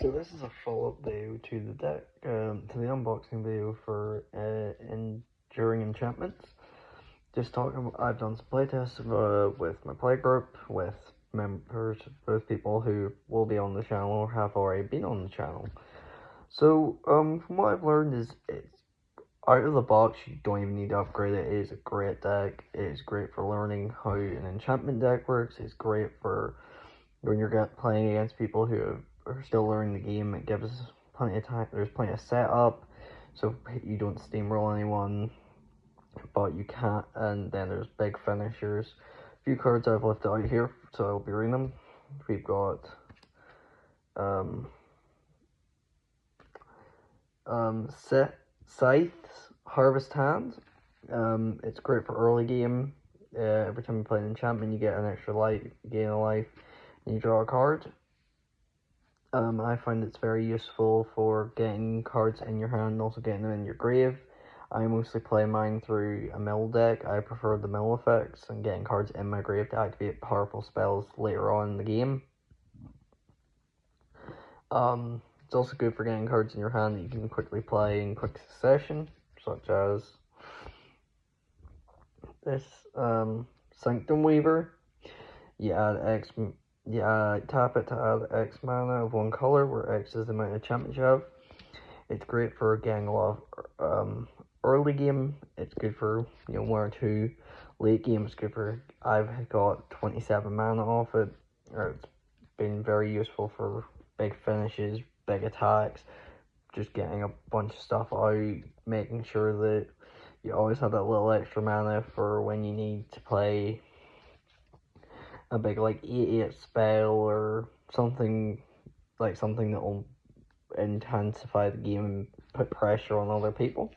So this is a follow-up video to the deck, to the unboxing video for Enduring Enchantments. Just talking about, I've done some playtests with my play group, with members, both people who will be on the channel or have already been on the channel. So, from what I've learned is, it's out of the box, you don't even need to upgrade it. It is a great deck. It is great for learning how an enchantment deck works. It's great for when you're playing against people who are still learning the game. It gives plenty of time. There's plenty of setup, so you don't steamroll anyone, but you can't. And then there's big finishers. A few cards I've left out here, so I'll be reading them. We've got Scythe's Harvest Hand. It's great for early game. Every time you play an enchantment, you get an extra life, gain a life, and you draw a card. I find it's very useful for getting cards in your hand and also getting them in your grave. I mostly play mine through a mill deck. I prefer the mill effects and getting cards in my grave to activate powerful spells later on in the game. It's also good for getting cards in your hand that you can quickly play in quick succession, such as this Sanctum Weaver. You tap it to add X mana of one color, where X is the amount of enchantments you have. It's great for getting a lot of early game. It's good for 1 or 2 late game. It's good for, I've got 27 mana off it. It's been very useful for big finishes, big attacks, just getting a bunch of stuff out, making sure that you always have that little extra mana for when you need to play a big 8/8 spell or something that will intensify the game and put pressure on other people.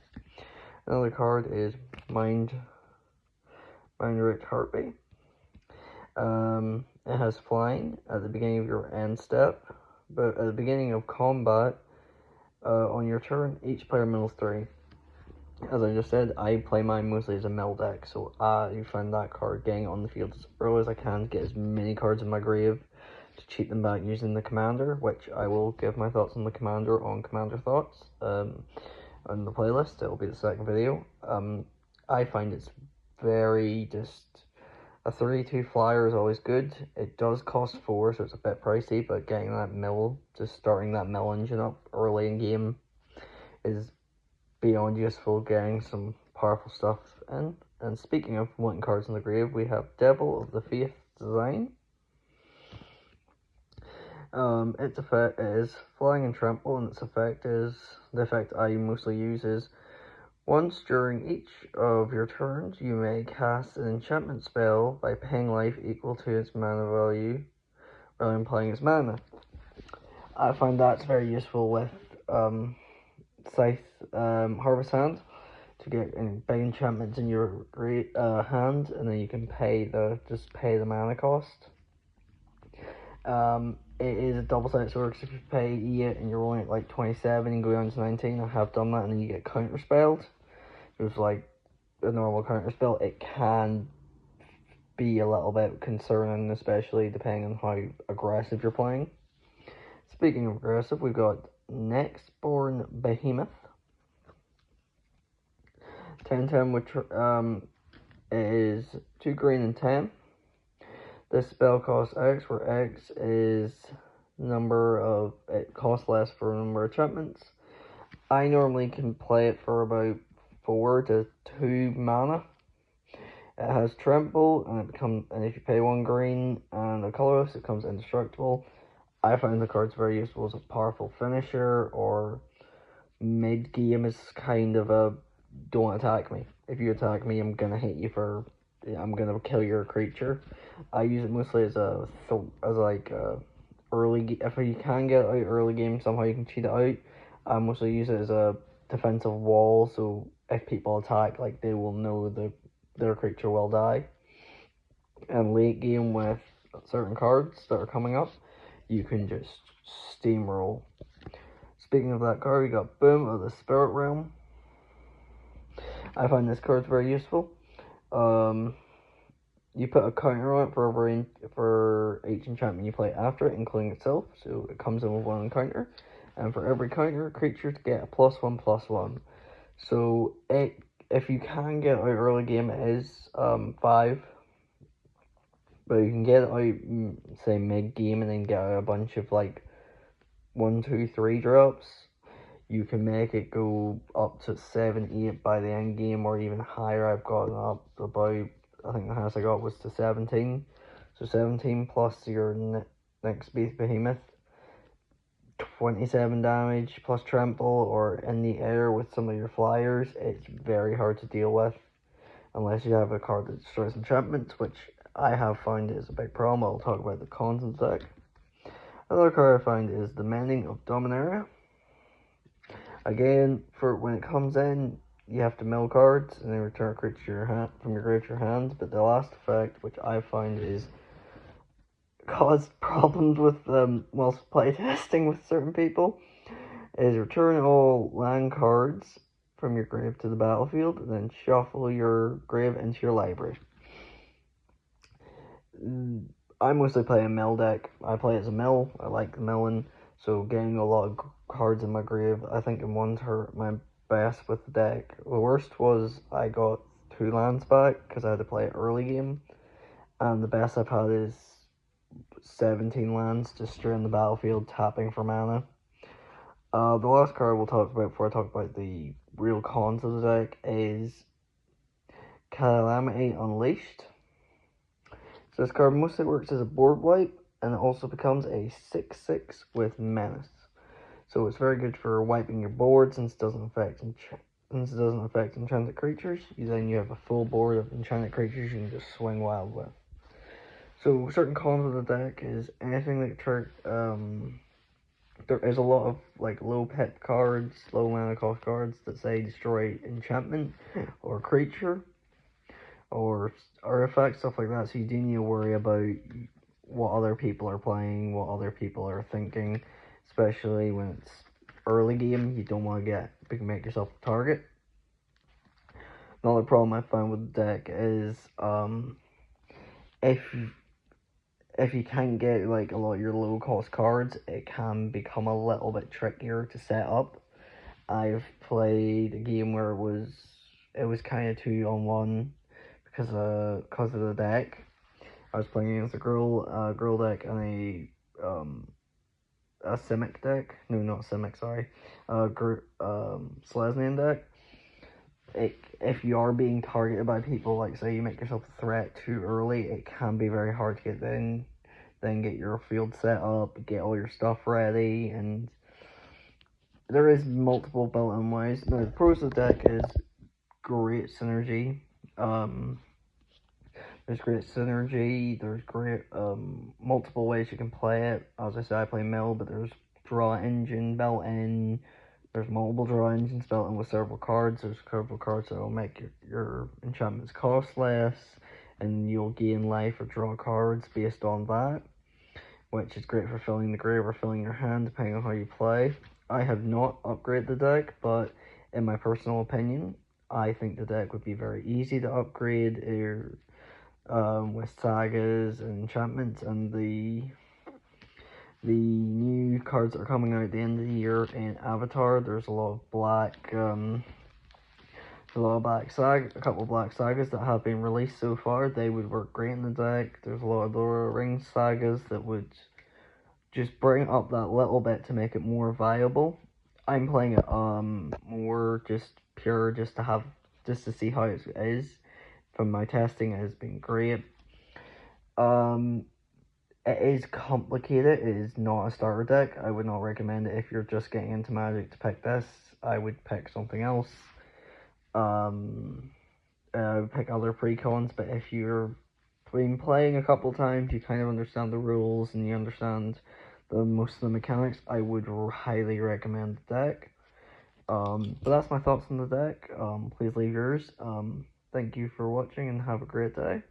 Another card is Mind Wrecked Heartbeat. It has flying at the beginning of your end step, but at the beginning of combat, on your turn, each player mills 3. As I just said, I play mine mostly as a mill deck, so I find that card getting on the field as early as I can to get as many cards in my grave to cheat them back using the commander, which I will give my thoughts on the commander on Commander Thoughts on the playlist. It will be the second video. I find it's very a 32 flyer is always good. It does cost 4, so it's a bit pricey, but getting that mill, just starting that mill engine up early in game is beyond useful, getting some powerful stuff in. And speaking of wanting cards in the grave, we have Devil of the Faith design. Its effect is flying and trample, and its effect is, the effect I mostly use is, once during each of your turns, you may cast an enchantment spell by paying life equal to its mana value rather than playing its mana. I find that's very useful with Scythe Harvest Hand to get big enchantments in your hand, and then you can just pay the mana cost. It is a double-sided sword, because if you pay 8 and you're rolling at 27 and go down to 19, I have done that, and then you get counterspelled. There's a normal counterspell. It can be a little bit concerning, especially depending on how aggressive you're playing. Speaking of aggressive, we've got Nextborn Behemoth. 10/10, which is 2 green and 10. This spell costs X, where X is it costs less for a number of enchantments. I normally can play it for about 4 to 2 mana. It has trample, and if you pay 1 green and a colorless, it becomes indestructible. I find the card's very useful as a powerful finisher, or mid-game is kind of a, don't attack me. If you attack me, I'm gonna hit you I'm gonna kill your creature. I use it mostly as early, if you can get it out early game, somehow you can cheat it out. I mostly use it as a defensive wall, so if people attack, they will know their creature will die. And late game with certain cards that are coming up, you can just steamroll. Speaking of that card, we got Boom of the Spirit Realm. I find this card very useful. You put a counter on it for each enchantment you play after it, including itself. So it comes in with one counter, and for every counter, creatures get a +1/+1. So if you can get out early game, it is 5, but you can get it out say mid game and then get out a bunch of like 1, 2, 3 drops. You can make it go up to 7, 8 by the end game, or even higher. I've gotten up about, I think the highest I got was to 17. So 17 plus your next beast behemoth, 27 damage plus trample, or in the air with some of your flyers. It's very hard to deal with unless you have a card that destroys enchantments, which I have found is a big problem. I'll talk about the cons of the deck. Another card I find is the Mending of Dominaria. Again, for when it comes in, you have to mill cards and then return a creature to your hand, from your grave to your hand. But the last effect, which I find is caused problems with whilst playtesting with certain people, is return all land cards from your grave to the battlefield and then shuffle your grave into your library. I mostly play a mill deck. I play as a mill. I like milling, so getting a lot of cards in my grave, I think in one's hurt my best with the deck. The worst was I got 2 lands back because I had to play it early game, and the best I've had is 17 lands just straight on the battlefield tapping for mana. The last card we'll talk about before I talk about the real cons of the deck is Calamity Unleashed. So this card mostly works as a board wipe, and it also becomes a 6/6 with Menace. So it's very good for wiping your board since it doesn't affect enchanted creatures. Then you have a full board of enchanted creatures you can just swing wild with. So certain cons of the deck is anything that there is a lot of like low pet cards, low mana cost cards that say destroy enchantment or creature or artifacts, stuff like that. So you do need to worry about what other people are playing, what other people are thinking, especially when it's early game. You don't want to make yourself a target. Another problem I found with the deck is if you can't get like a lot of your low cost cards, it can become a little bit trickier to set up. I've played a game where it was kind of 2-on-1 because of the deck. I was playing against a girl deck and a Simic deck. No, not Simic, sorry. Selesnyan deck. If you are being targeted by people, like say you make yourself a threat too early, it can be very hard to get then get your field set up, get all your stuff ready, and there is multiple built-in ways. Now the pros of the deck is great synergy. There's great synergy, there's great multiple ways you can play it. As I said, I play mill, but there's draw engine built in. There's multiple draw engines built in with several cards. There's several cards that will make your enchantments cost less, and you'll gain life or draw cards based on that, which is great for filling the grave or filling your hand, depending on how you play. I have not upgraded the deck, but in my personal opinion, I think the deck would be very easy to upgrade with sagas and enchantments, and the new cards that are coming out at the end of the year in Avatar. There's a lot of a couple of black sagas that have been released so far. They would work great in the deck. There's a lot of Lord of the Rings sagas that would just bring up that little bit to make it more viable. I'm playing it more just to see how it is. From my testing, it has been great. It is complicated. It is not a starter deck. I would not recommend it if you're just getting into Magic to pick this. I would pick something else. I would pick other precons, but if you're been playing a couple times, you kind of understand the rules and you understand most of the mechanics, I would highly recommend the deck. But that's my thoughts on the deck. Please leave yours. Thank you for watching and have a great day.